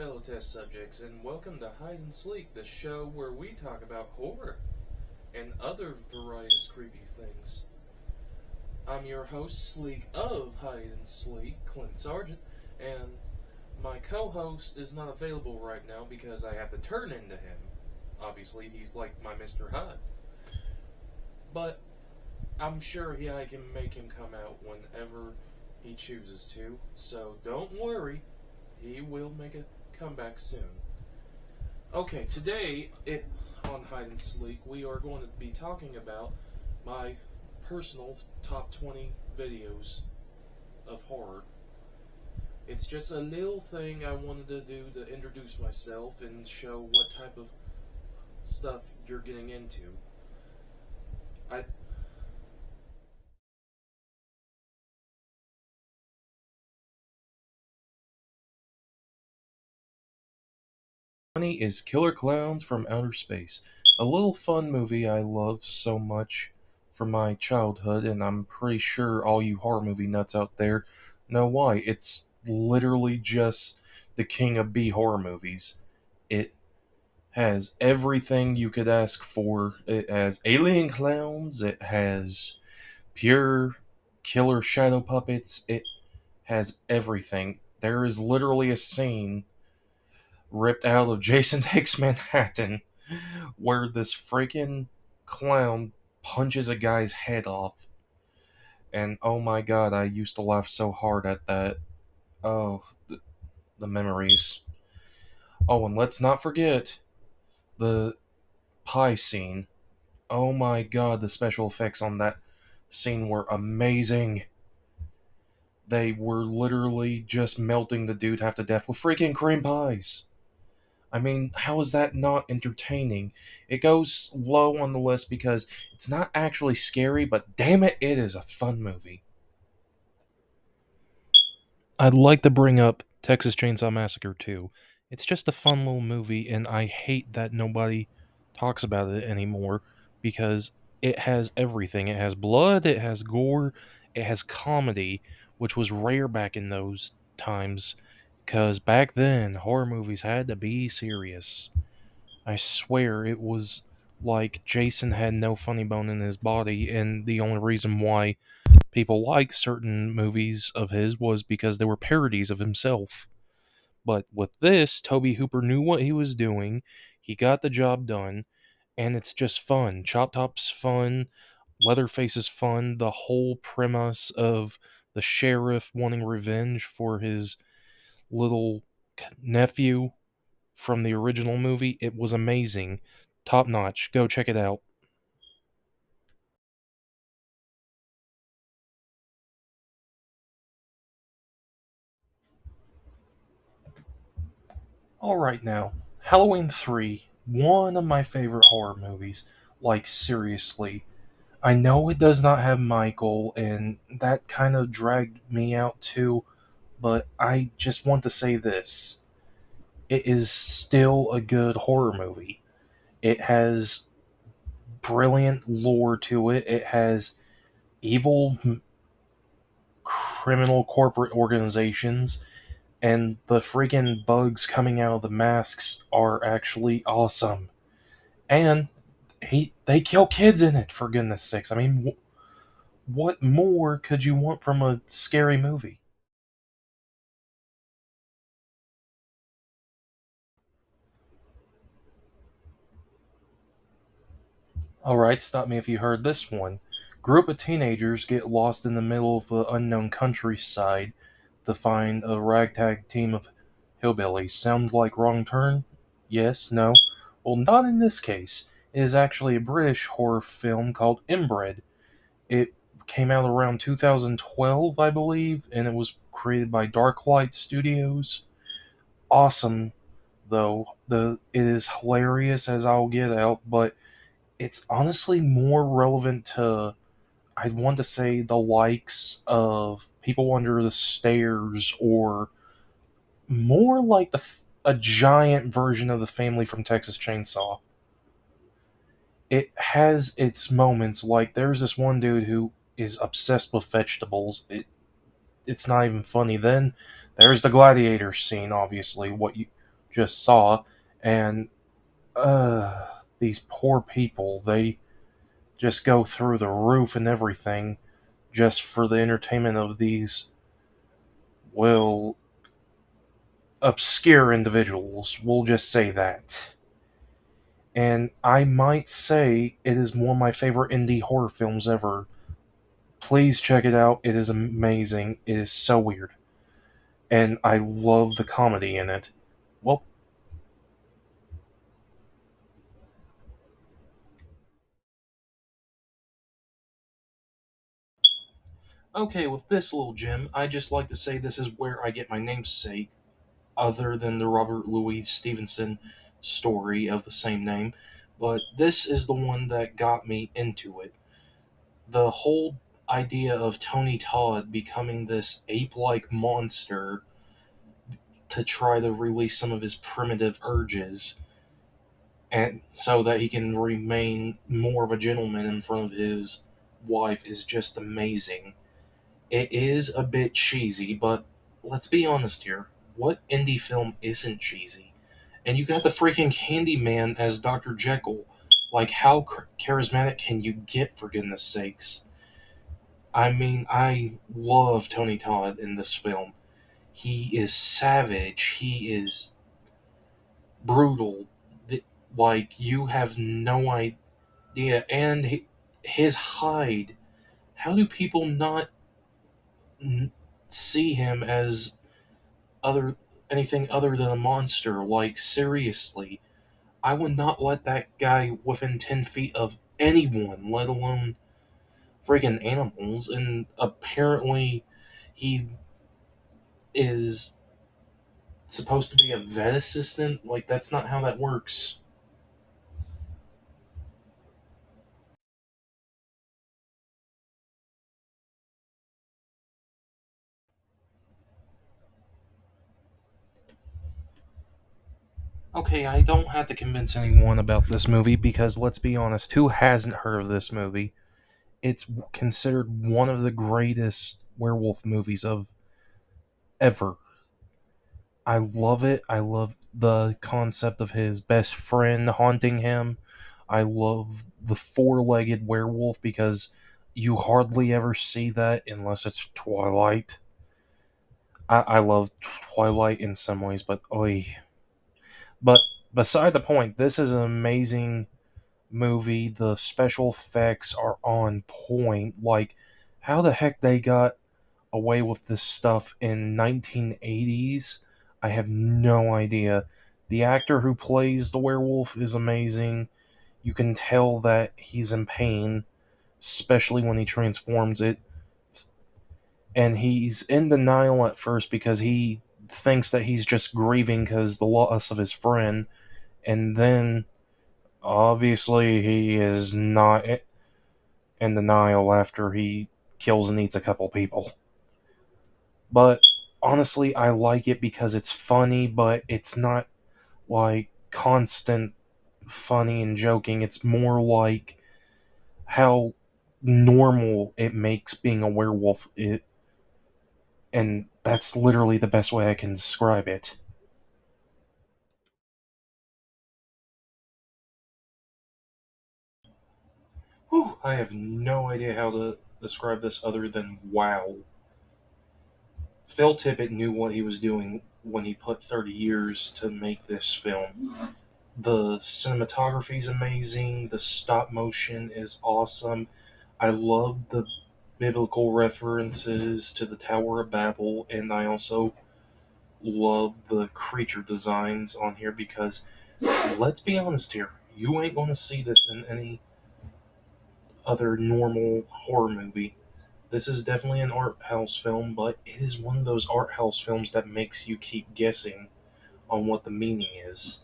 fellow test subjects, and welcome to Hide and Sleek, the show where we talk about horror and other various creepy things. I'm your host, Sleek of Hide and Sleek, Clint Sargent, and my co-host is not available right now because I have to turn into him. Obviously, he's like my Mr. Hyde. But I'm sure I can make him come out whenever he chooses to, so don't worry, he will make a comeback soon. Okay, on Hide and Sleek, we are going to be talking about my personal top 20 videos of horror. It's just a little thing I wanted to do to introduce myself and show what type of stuff you're getting into. I is Killer Clowns from Outer Space, a little fun movie I love so much from my childhood, and I'm pretty sure all you horror movie nuts out there know why. It's literally just the king of B horror movies. It has everything you could ask for. It has alien clowns, it has pure killer shadow puppets, it has everything. There is literally a scene ripped out of Jason Takes Manhattan where this freaking clown punches a guy's head off. And oh my god, I used to laugh so hard at that. Oh, the memories. Oh, and let's not forget the pie scene. Oh my god, the special effects on that scene were amazing. They were literally just melting the dude half to death with freaking cream pies. I mean, how is that not entertaining? It goes low on the list because it's not actually scary, but damn it, it is a fun movie. I'd like to bring up Texas Chainsaw Massacre 2. It's just a fun little movie, and I hate that nobody talks about it anymore because it has everything. It has blood, it has gore, it has comedy, which was rare back in those times because back then horror movies had to be serious. I swear it was like Jason had no funny bone in his body, and the only reason why people liked certain movies of his was because they were parodies of himself. But with this, Toby Hooper knew what he was doing, he got the job done, and it's just fun. Chop Top's fun, Leatherface is fun, the whole premise of the sheriff wanting revenge for his little nephew from the original movie. It was amazing. Top notch. Go check it out. Alright now. Halloween 3, one of my favorite horror movies. Like, seriously. I know it does not have Michael, and that kind of dragged me out too, but I just want to say this. It is still a good horror movie. It has brilliant lore to it. It has evil criminal corporate organizations, and the freaking bugs coming out of the masks are actually awesome. And they kill kids in it, for goodness sakes. I mean, what more could you want from a scary movie? Alright, stop me if you heard this one. Group of teenagers get lost in the middle of the unknown countryside to find a ragtag team of hillbillies. Sound like Wrong Turn? Yes? No? Well, not in this case. It is actually a British horror film called Inbred. It came out around 2012, I believe, and it was created by Darklight Studios. Awesome, though. It is hilarious as I'll get out, but it's honestly more relevant to, I'd want to say, the likes of People Under the Stairs, or more like a giant version of the family from Texas Chainsaw. It has its moments. Like, there's this one dude who is obsessed with vegetables. It's not even funny. Then there's the gladiator scene. Obviously, just saw, and these poor people, they just go through the roof and everything just for the entertainment of these, well, obscure individuals. We'll just say that. And I might say it is one of my favorite indie horror films ever. Please check it out. It is amazing. It is so weird. And I love the comedy in it. Well, okay, with this little gem, I just like to say this is where I get my namesake, other than the Robert Louis Stevenson story of the same name. But this is the one that got me into it. The whole idea of Tony Todd becoming this ape like monster to try to release some of his primitive urges, and so that he can remain more of a gentleman in front of his wife is just amazing. It is a bit cheesy, but let's be honest here. What indie film isn't cheesy? And you got the freaking Candyman as Dr. Jekyll. Like, how charismatic can you get, for goodness sakes? I mean, I love Tony Todd in this film. He is savage. He is brutal. Like, you have no idea. And his hide. How do people not see him as other anything other than a monster? Like, seriously, I would not let that guy within 10 feet of anyone, let alone friggin' animals. And apparently, he is supposed to be a vet assistant. Like, that's not how that works. Okay, I don't have to convince anyone about this movie because let's be honest, who hasn't heard of this movie? It's considered one of the greatest werewolf movies of ever. I love it. I love the concept of his best friend haunting him. I love the four-legged werewolf because you hardly ever see that unless it's Twilight. I love Twilight in some ways, but oi. But beside the point, this is an amazing movie. The special effects are on point. Like, how the heck they got away with this stuff in 1980s, I have no idea. The actor who plays the werewolf is amazing. You can tell that he's in pain, especially when he transforms it. And he's in denial at first because he thinks that he's just grieving because the loss of his friend. And then, obviously, he is not in denial after he kills and eats a couple people. But honestly, I like it because it's funny, but it's not like constant funny and joking. It's more like how normal it makes being a werewolf and that's literally the best way I can describe it. Whew, I have no idea how to describe this other than wow. Phil Tippett knew what he was doing when he put 30 years to make this film. The cinematography is amazing. The stop motion is awesome. I love the biblical references to the Tower of Babel, and I also love the creature designs on here because, let's be honest here, you ain't going to see this in any other normal horror movie. This is definitely an art house film, but it is one of those art house films that makes you keep guessing on what the meaning is.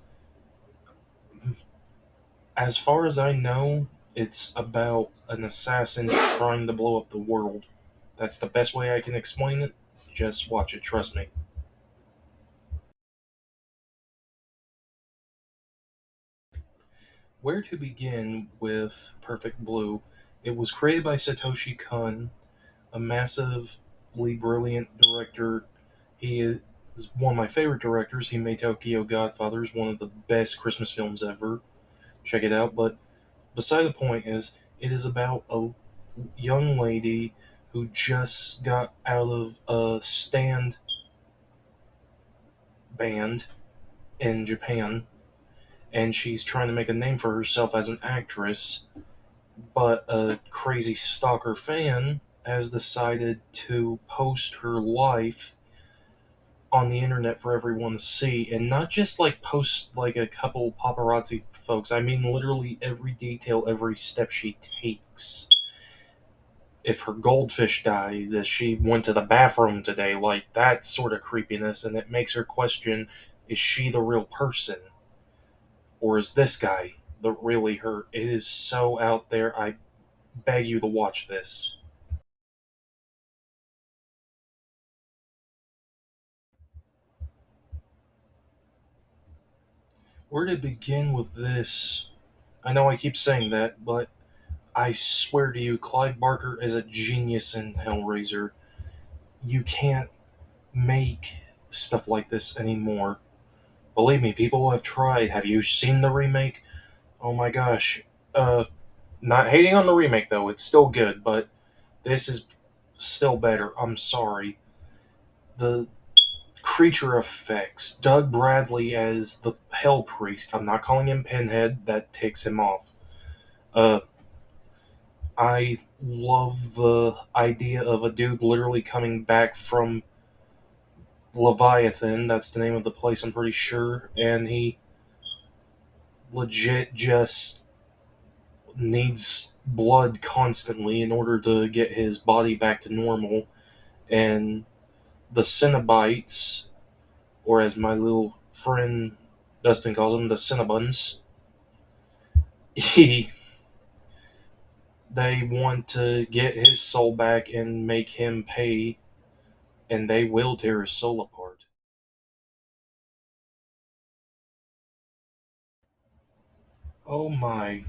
As far as I know, it's about an assassin trying to blow up the world. That's the best way I can explain it. Just watch it, trust me. Where to begin with Perfect Blue? It was created by Satoshi Kon, a massively brilliant director. He is one of my favorite directors. He made Tokyo Godfathers, one of the best Christmas films ever. Check it out. But beside the point is, it is about a young lady who just got out of a stand band in Japan, and she's trying to make a name for herself as an actress. But a crazy stalker fan has decided to post her life on the internet for everyone to see, and not just like post like a couple paparazzi folks. I mean, literally every detail, every step she takes. If her goldfish dies, if she went to the bathroom today, like that sort of creepiness, and it makes her question: is she the real person, or is this guy the really her? It is so out there. I beg you to watch this. Where to begin with this? I know I keep saying that, but I swear to you, Clive Barker is a genius in Hellraiser. You can't make stuff like this anymore. Believe me, people have tried. Have you seen the remake? Oh my gosh. Uh, Not hating on the remake though, it's still good, but this is still better. I'm sorry. The creature effects, Doug Bradley as the Hell Priest. I'm not calling him Pinhead, that takes him off. Uh, I love the idea of a dude literally coming back from Leviathan, that's the name of the place, I'm pretty sure, and he legit just needs blood constantly in order to get his body back to normal. And the Cenobites, or as my little friend Dustin calls them, the Cinnabons, he they want to get his soul back and make him pay, and they will tear his soul apart. Oh my,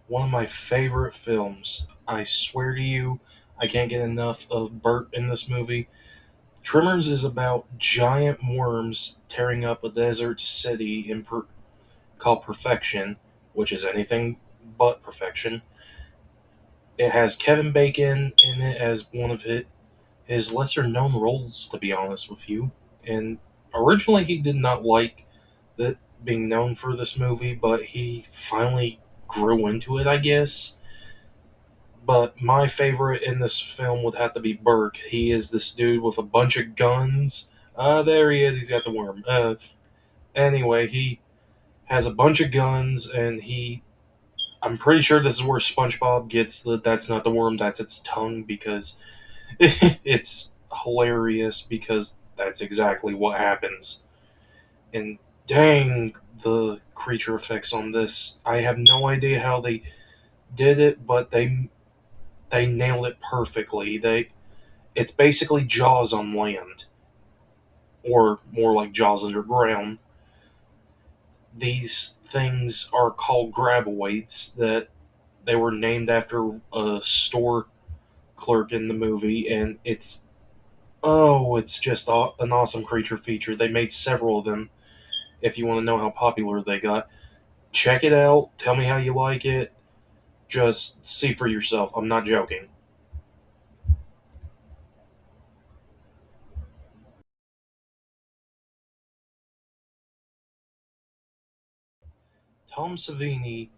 one of my favorite films. I swear to you, I can't get enough of Bert in this movie. Tremors is about giant worms tearing up a desert city called Perfection, which is anything but perfection. It has Kevin Bacon in it as one of his lesser known roles, to be honest with you. And originally, he did not like that being known for this movie, but he finally grew into it, I guess. But my favorite in this film would have to be Burke. He is this dude with a bunch of guns. There he is. He's got the worm. Anyway, he has a bunch of guns, and he. I'm pretty sure this is where SpongeBob gets the "that's not the worm, that's its tongue" because it's hilarious because that's exactly what happens. And dang, the creature effects on this! I have no idea how they did it, but they nailed it perfectly. It's basically Jaws on land, or more like Jaws underground. These things are called graboids. That they were named after a store clerk in the movie, and it's just an awesome creature feature. They made several of them. If you want to know how popular they got, check it out. Tell me how you like it. Just see for yourself. I'm not joking. Tom Savini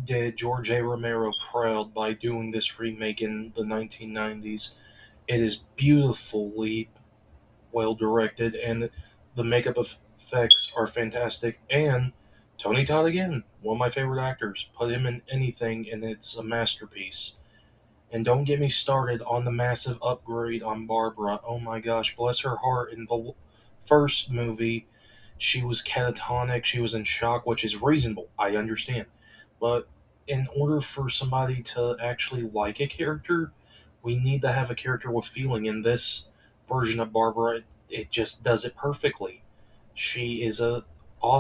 did George A. Romero proud by doing this remake in the 1990s. It is beautifully well directed, and the makeup effects are fantastic. And Tony Todd, again, one of my favorite actors. Put him in anything, and it's a masterpiece. And don't get me started on the massive upgrade on Barbara. Oh my gosh, bless her heart. In the first movie, she was catatonic, she was in shock, which is reasonable. I understand. But in order for somebody to actually like a character, we need to have a character with feeling. In this version of Barbara, it just does it perfectly. She is a